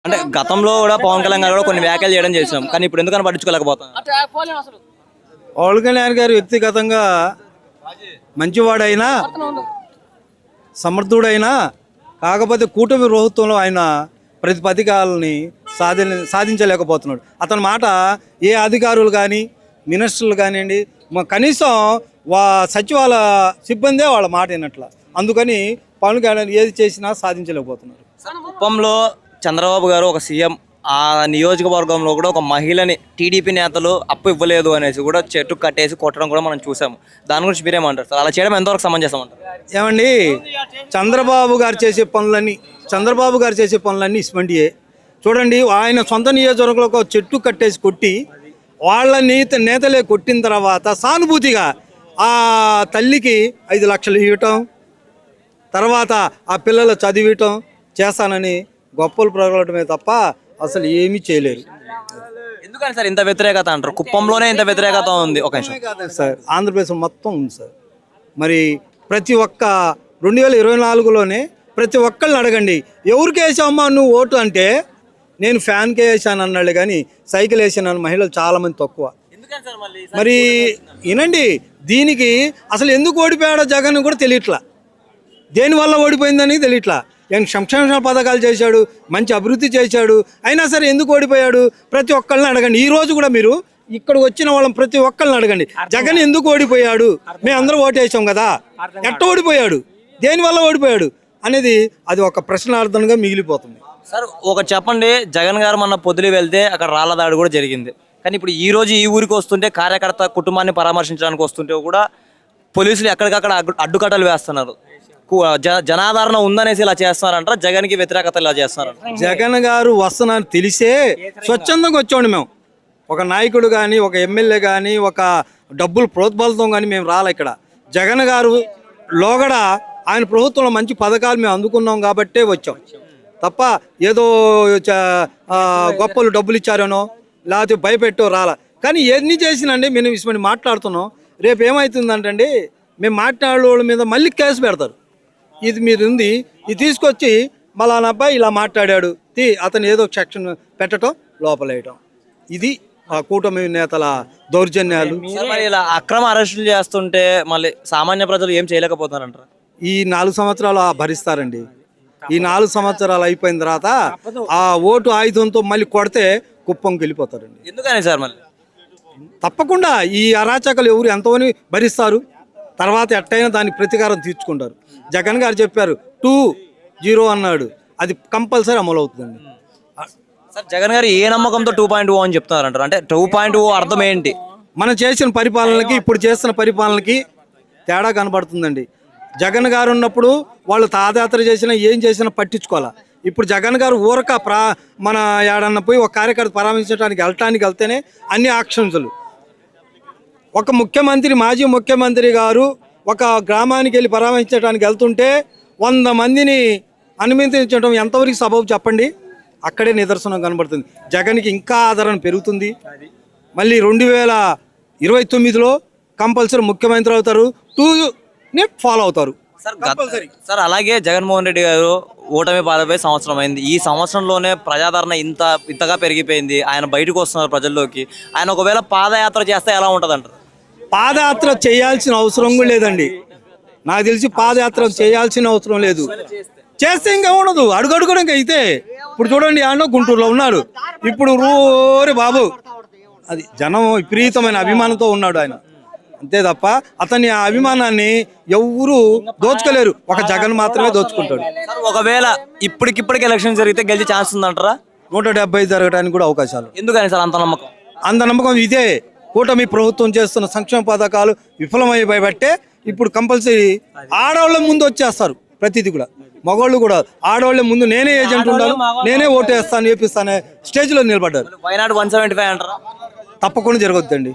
అంటే గతంలో కూడా పవన్ కళ్యాణ్ గారు కూడా కొన్ని వ్యాఖ్యలు చేయడం చేసాం, కానీ ఇప్పుడు ఎందుకని పట్టించుకోలేకపోతాం? పవన్ కళ్యాణ్ గారు వ్యక్తిగతంగా మంచివాడైనా సమర్థుడైనా, కాకపోతే కూటమి ప్రభుత్వంలో ఆయన ప్రతిపదికాలని సాధించలేకపోతున్నాడు. అతని మాట ఏ అధికారులు కానీ మినిస్టర్లు కానివ్వండి, కనీసం సచివాలయ సిబ్బందే వాళ్ళ మాట వినట్ల. అందుకని పవన్ కళ్యాణ్ ఏది చేసినా సాధించలేకపోతున్నారు. కుప్పంలో చంద్రబాబు గారు ఒక సీఎం, ఆ నియోజకవర్గంలో కూడా ఒక మహిళని టీడీపీ నేతలు అప్పు ఇవ్వలేదు అనేసి కూడా చెట్టు కట్టేసి కొట్టడం కూడా మనం చూసాము. దాని గురించి మీరేమంటారు సార్? అలా చేయడం ఎంతవరకు సమంజసం అంటారు? ఏమండి, చంద్రబాబు గారు చేసే పనులన్నీ ఇస్మంటియే. చూడండి, ఆయన సొంత నియోజకవర్గంలో ఒక చెట్టు కట్టేసి కొట్టి వాళ్ళ నేతలే కొట్టిన తర్వాత సానుభూతిగా ఆ తల్లికి 5 లక్షలు ఇవ్వటం, తర్వాత ఆ పిల్లలు చదివటం చేస్తానని గొప్పలు ప్రగలటమే తప్ప అసలు ఏమీ చేయలేరు. ఎందుకని సార్ ఇంత వ్యతిరేకత అంటారు? కుప్పంలోనే ఇంత వ్యతిరేకత ఉంది. ఒక సార్, ఆంధ్రప్రదేశ్ మొత్తం ఉంది సార్. మరి ప్రతి ఒక్క 2024లోనే ప్రతి ఒక్కళ్ళని అడగండి, ఎవరికి వేసావమ్మా నువ్వు ఓటు అంటే, నేను ఫ్యాన్కే వేసాను అన్నాడు కానీ సైకిల్ వేసాను మహిళలు చాలామంది తక్కువ. మరి వినండి, దీనికి అసలు ఎందుకు ఓడిపోయాడో జగన్ కూడా తెలియట్లా, దేనివల్ల ఓడిపోయిందని తెలియట్లా. సంక్షేమ పథకాలు చేశాడు, మంచి అభివృద్ధి చేశాడు, అయినా సరే ఎందుకు ఓడిపోయాడు? ప్రతి ఒక్కళ్ళని అడగండి. ఈ రోజు కూడా మీరు ఇక్కడ వచ్చిన వాళ్ళని ప్రతి ఒక్కళ్ళని అడగండి, జగన్ ఎందుకు ఓడిపోయాడు? మేము అందరూ ఓటేసాం కదా, ఎట్ట ఓడిపోయాడు, దేనివల్ల ఓడిపోయాడు అనేది అది ఒక ప్రశ్నార్థంగా మిగిలిపోతుంది. సార్ ఒక చెప్పండి, జగన్ గారు మొన్న పొద్దులు వెళ్తే అక్కడ రాళ్ల దాడి కూడా జరిగింది, కానీ ఇప్పుడు ఈ రోజు ఈ ఊరికి వస్తుంటే కార్యకర్త కుటుంబాన్ని పరామర్శించడానికి వస్తుంటే కూడా పోలీసులు ఎక్కడికక్కడ అడ్డుకట్టలు వేస్తున్నారు. జనాదరణ ఉందనేసి ఇలా చేస్తున్నారంటారా? జగన్కి వ్యతిరేకత ఇలా చేస్తున్నారు? జగన్ గారు వస్తున్నారని తెలిసే స్వచ్ఛందంగా వచ్చాడు. మేము ఒక నాయకుడు కానీ, ఒక ఎమ్మెల్యే కానీ, ఒక డబ్బులు ప్రోత్బలంతో కానీ మేము రాలే. ఇక్కడ జగన్ గారు లోగడ ఆయన ప్రభుత్వంలో మంచి పథకాలు మేము అందుకున్నాం కాబట్టే వచ్చాం తప్ప ఏదో గొప్పలు డబ్బులు ఇచ్చారనో లేకపోతే భయపెట్టో రాలా. కానీ ఎన్ని చేసినండి మేము ఇసుమని మాట్లాడుతున్నాం. రేపు ఏమవుతుందంటే మేము మాట్లాడే వాళ్ళ మీద మళ్ళీ కేసు పెడతారు. ఇది మీరు ఉంది, ఇది తీసుకొచ్చి మళ్ళా నా అబ్బాయి ఇలా మాట్లాడాడు, అతను ఏదో సెక్షన్ పెట్టడం లోపలేయటం, ఇది ఆ కూటమి నేతల దౌర్జన్యాలు. మరి ఇలా అక్రమ అరెస్టులు చేస్తుంటే మళ్ళీ సామాన్య ప్రజలు ఏం చేయలేకపోతున్నారంటారు? ఈ 4 సంవత్సరాలు భరిస్తారండి. ఈ 4 సంవత్సరాలు అయిపోయిన తర్వాత ఆ ఓటు ఆయుధంతో మళ్ళీ కొడితే కుప్పంకి వెళ్ళిపోతారండి. ఎందుకని సార్? మళ్ళీ తప్పకుండా ఈ అరాచకాలు ఎవరు ఎంతోని భరిస్తారు, తర్వాత ఎట్టయినా దానికి ప్రతీకారం తీర్చుకుంటారు. జగన్ గారు చెప్పారు 2.0 అన్నాడు, అది కంపల్సరీ అమలు అవుతుందండి. సార్ జగన్ గారు ఏ నమ్మకంతో 2.0 అని చెప్తున్నారంటారు? అంటే 2.0 అర్థం ఏంటి? మనం చేసిన పరిపాలనకి ఇప్పుడు చేస్తున్న పరిపాలనకి తేడా కనబడుతుందండి. జగన్ గారు ఉన్నప్పుడు వాళ్ళు పాదయాత్ర చేసినా ఏం చేసినా పట్టించుకోవాలా. ఇప్పుడు జగన్ గారు ఊరక మన ఏడన్న పోయి ఒక కార్యకర్త పరామర్శించడానికి వెళ్తేనే అన్ని ఆక్షన్సులు. ఒక ముఖ్యమంత్రి, మాజీ ముఖ్యమంత్రి గారు ఒక గ్రామానికి వెళ్ళి పరామర్శించడానికి వెళ్తుంటే 100 మందిని అనుమతించడం ఎంతవరకు సబబు చెప్పండి? అక్కడే నిదర్శనం కనబడుతుంది. జగన్కి ఇంకా ఆదరణ పెరుగుతుంది. మళ్ళీ 2029లో కంపల్సరీ ముఖ్యమంత్రి అవుతారు, 2ని ఫాలో అవుతారు సార్. అలాగే జగన్మోహన్ రెడ్డి గారు ఓటమి పాలపై సంవత్సరం అయింది. ఈ సంవత్సరంలోనే ప్రజాదరణ ఇంతగా పెరిగిపోయింది. ఆయన బయటకు వస్తున్నారు ప్రజల్లోకి. ఆయన ఒకవేళ పాదయాత్ర చేస్తే ఎలా ఉంటుంది అంటారు? పాదయాత్ర చేయాల్సిన అవసరం కూడా లేదండి. నాకు తెలిసి పాదయాత్ర చేయాల్సిన అవసరం లేదు. చేస్తే ఇంకా ఉండదు, అడుగడుగుడు ఇంకా అయితే. ఇప్పుడు చూడండి, ఆయన గుంటూరులో ఉన్నాడు, ఇప్పుడు రోరి బాబు అది జనం విపరీతమైన అభిమానంతో ఉన్నాడు ఆయన. అంతే తప్ప అతని ఆ అభిమానాన్ని ఎవరు దోచుకోలేరు, ఒక జగన్ మాత్రమే దోచుకుంటాడు. ఒకవేళ ఇప్పటికిప్పటికి ఎలక్షన్ జరిగితే గెలిచే ఛాన్స్ ఉందంటారా? 170 జరగడానికి కూడా అవకాశాలు. ఎందుకని సార్ అంత నమ్మకం? అంత నమ్మకం ఇదే, కూటమి ప్రభుత్వం చేస్తున్న సంక్షేమ పథకాలు విఫలమైపోయబట్టే ఇప్పుడు కంపల్సరీ ఆడవాళ్ళ ముందు వచ్చేస్తారు. ప్రతిదీ కూడా మగవాళ్ళు కూడా ఆడవాళ్ళ ముందు నేనే ఏజెంట్ ఉండాలి, నేనే ఓటు వేస్తాను, వేపిస్తానే స్టేజ్లో నిలబడ్డారు. వై నాట్ 175 అంటారా? తప్పకుండా జరగొద్దండి.